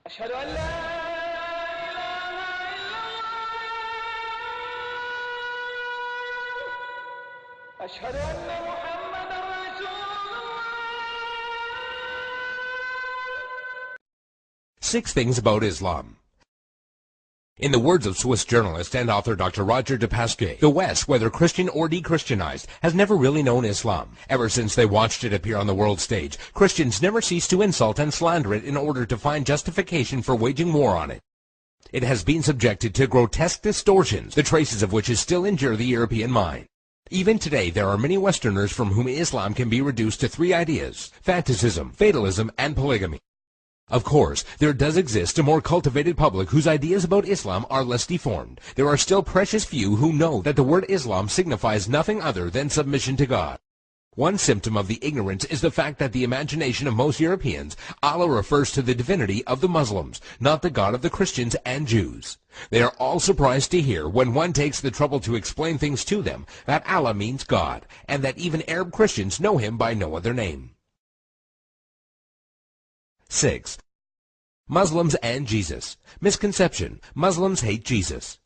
أشهد أن لا إله إلا الله أشهد أن محمدا رسول الله. 6 Things About Islam. In the words of Swiss journalist and author Dr. Roger de Pasquier, the West, whether Christian or de-Christianized, has never really known Islam. Ever since they watched it appear on the world stage, Christians never ceased to insult and slander it in order to find justification for waging war on it. It has been subjected to grotesque distortions, the traces of which still injure the European mind. Even today, there are many Westerners from whom Islam can be reduced to 3 ideas: fanaticism, fatalism, and polygamy. Of course, there does exist a more cultivated public whose ideas about Islam are less deformed. There are still precious few who know that the word Islam signifies nothing other than submission to God. One symptom of the ignorance is the fact that the imagination of most Europeans, Allah refers to the divinity of the Muslims, not the God of the Christians and Jews. They are all surprised to hear, when one takes the trouble to explain things to them, that Allah means God, and that even Arab Christians know him by no other name. 6. Muslims and Jesus. Misconception: Muslims hate Jesus.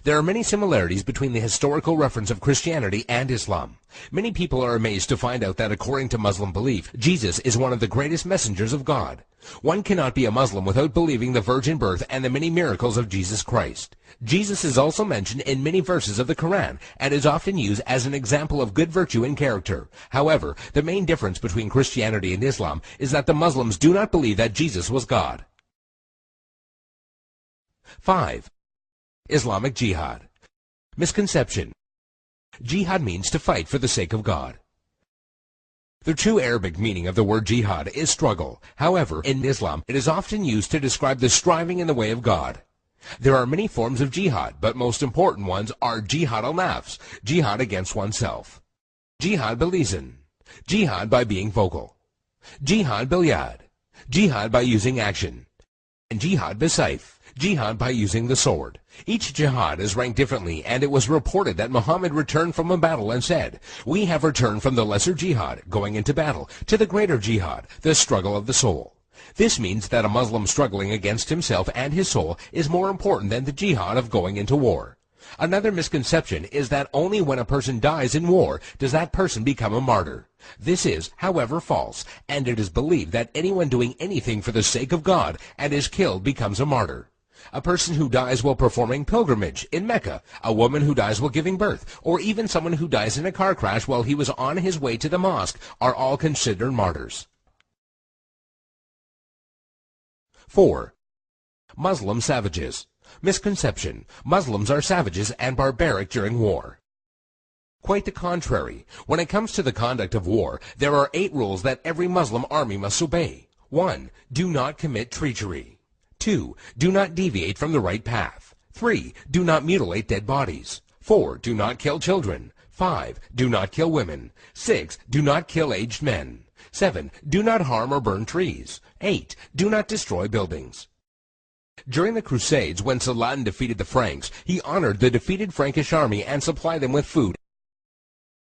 There are many similarities between the historical reference of Christianity and Islam. Many people are amazed to find out that according to Muslim belief, Jesus is one of the greatest messengers of God. One cannot be a Muslim without believing the virgin birth and the many miracles of Jesus Christ. Jesus is also mentioned in many verses of the Quran and is often used as an example of good virtue and character. However, the main difference between Christianity and Islam is that the Muslims do not believe that Jesus was God. 5. Islamic Jihad. Misconception: Jihad means to fight for the sake of God. The true Arabic meaning of the word jihad is struggle. However, in Islam, it is often used to describe the striving in the way of God. There are many forms of jihad, but most important ones are jihad al-nafs, jihad against oneself, jihad bil-lisan, jihad by being vocal, jihad bil-yad, jihad by using action, and jihad bis-sayf, jihad by using the sword. Each jihad is ranked differently, and it was reported that Muhammad returned from a battle and said, "We have returned from the lesser jihad, going into battle, to the greater jihad, the struggle of the soul." This means that a Muslim struggling against himself and his soul is more important than the jihad of going into war. Another misconception is that only when a person dies in war does that person become a martyr. This is, however, false, and it is believed that anyone doing anything for the sake of God and is killed becomes a martyr. A person who dies while performing pilgrimage in Mecca, a woman who dies while giving birth, or even someone who dies in a car crash while he was on his way to the mosque are all considered martyrs. 4. Muslim savages. Misconception: Muslims are savages and barbaric during war. Quite the contrary. When it comes to the conduct of war, there are 8 rules that every Muslim army must obey. 1. Do not commit treachery. 2. Do not deviate from the right path. 3. Do not mutilate dead bodies. 4. Do not kill children. 5. Do not kill women. 6. Do not kill aged men. 7. Do not harm or burn trees. 8. Do not destroy buildings. During the Crusades, when Saladin defeated the Franks, he honored the defeated Frankish army and supplied them with food.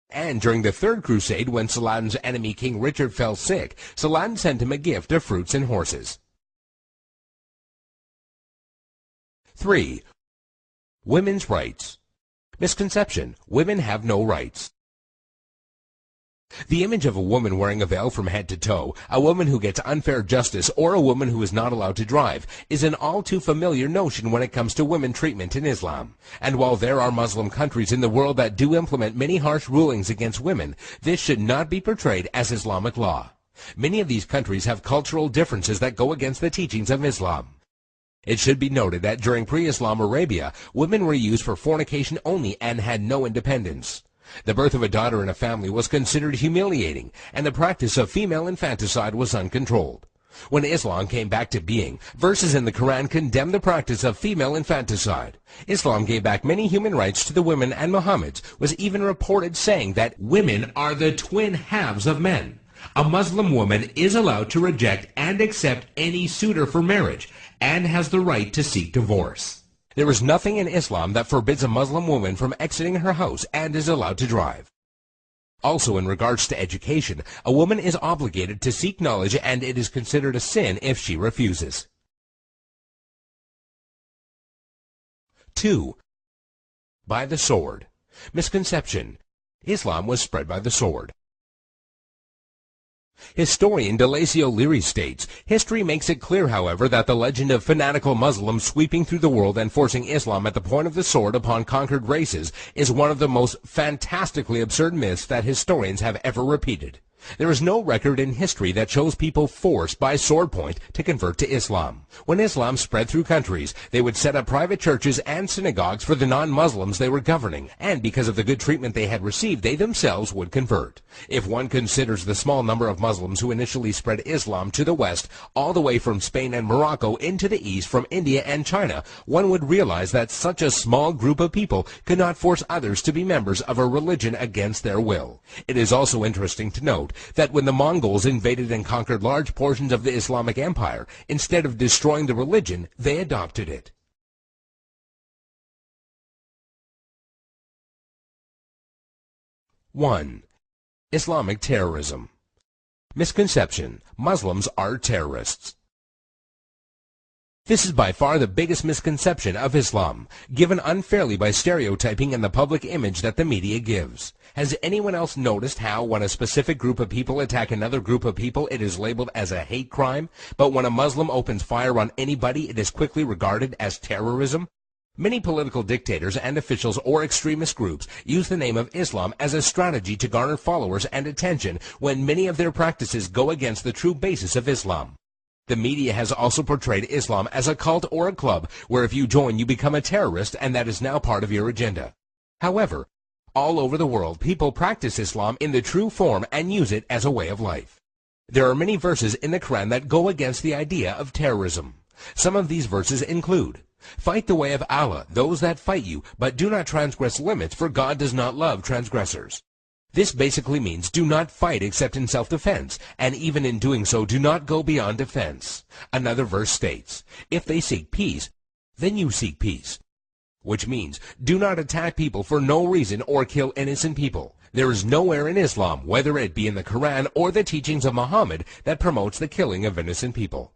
And during the Third Crusade, when Saladin's enemy King Richard fell sick, Saladin sent him a gift of fruits and horses. 3. Women's rights. Misconception: Women have no rights. The image of a woman wearing a veil from head to toe, a woman who gets unfair justice, or a woman who is not allowed to drive, is an all too familiar notion when it comes to women treatment in Islam. And while there are Muslim countries in the world that do implement many harsh rulings against women, this should not be portrayed as Islamic law. Many of these countries have cultural differences that go against the teachings of Islam. It should be noted that during pre-Islam Arabia, women were used for fornication only and had no independence. The birth of a daughter in a family was considered humiliating, and the practice of female infanticide was uncontrolled. When Islam came back to being, verses in the Quran condemned the practice of female infanticide. Islam gave back many human rights to the women, and Muhammad was even reported saying that women are the twin halves of men. A Muslim woman is allowed to reject and accept any suitor for marriage, and has the right to seek divorce. There is nothing in Islam that forbids a Muslim woman from exiting her house and is allowed to drive. Also, in regards to education, a woman is obligated to seek knowledge, and it is considered a sin if she refuses. 2. By the sword. Misconception. Islam was spread by the sword. Historian Delasio Leary states, history makes it clear, however, that the legend of fanatical Muslims sweeping through the world and forcing Islam at the point of the sword upon conquered races is one of the most fantastically absurd myths that historians have ever repeated. There is no record in history that shows people forced by sword point to convert to Islam. When Islam spread through countries, they would set up private churches and synagogues for the non-Muslims they were governing, and because of the good treatment they had received, they themselves would convert. If one considers the small number of Muslims who initially spread Islam to the west, all the way from Spain and Morocco into the east from India and China, one would realize that such a small group of people could not force others to be members of a religion against their will. It is also interesting to note that when the Mongols invaded and conquered large portions of the Islamic Empire, instead of destroying the religion, they adopted it. One. Islamic terrorism. Misconception. Muslims are terrorists. This is by far the biggest misconception of Islam, given unfairly by stereotyping and the public image that the media gives. Has anyone else noticed how when a specific group of people attack another group of people, it is labeled as a hate crime, but when a Muslim opens fire on anybody, it is quickly regarded as terrorism? Many political dictators and officials or extremist groups use the name of Islam as a strategy to garner followers and attention when many of their practices go against the true basis of Islam. The media has also portrayed Islam as a cult or a club where if you join you become a terrorist, and that is now part of your agenda. However, all over the world people practice Islam in the true form and use it as a way of life. There are many verses in the Quran that go against the idea of terrorism. Some of these verses include, "Fight the way of Allah, those that fight you, but do not transgress limits, for God does not love transgressors." This basically means do not fight except in self-defense, and even in doing so, do not go beyond defense. Another verse states, "If they seek peace, then you seek peace," which means do not attack people for no reason or kill innocent people. There is nowhere in Islam, whether it be in the Quran or the teachings of Muhammad, that promotes the killing of innocent people.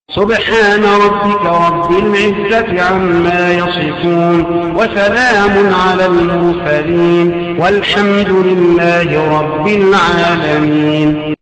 سبحان ربك رب العزة عما يصفون وسلام على المرسلين والحمد لله رب العالمين.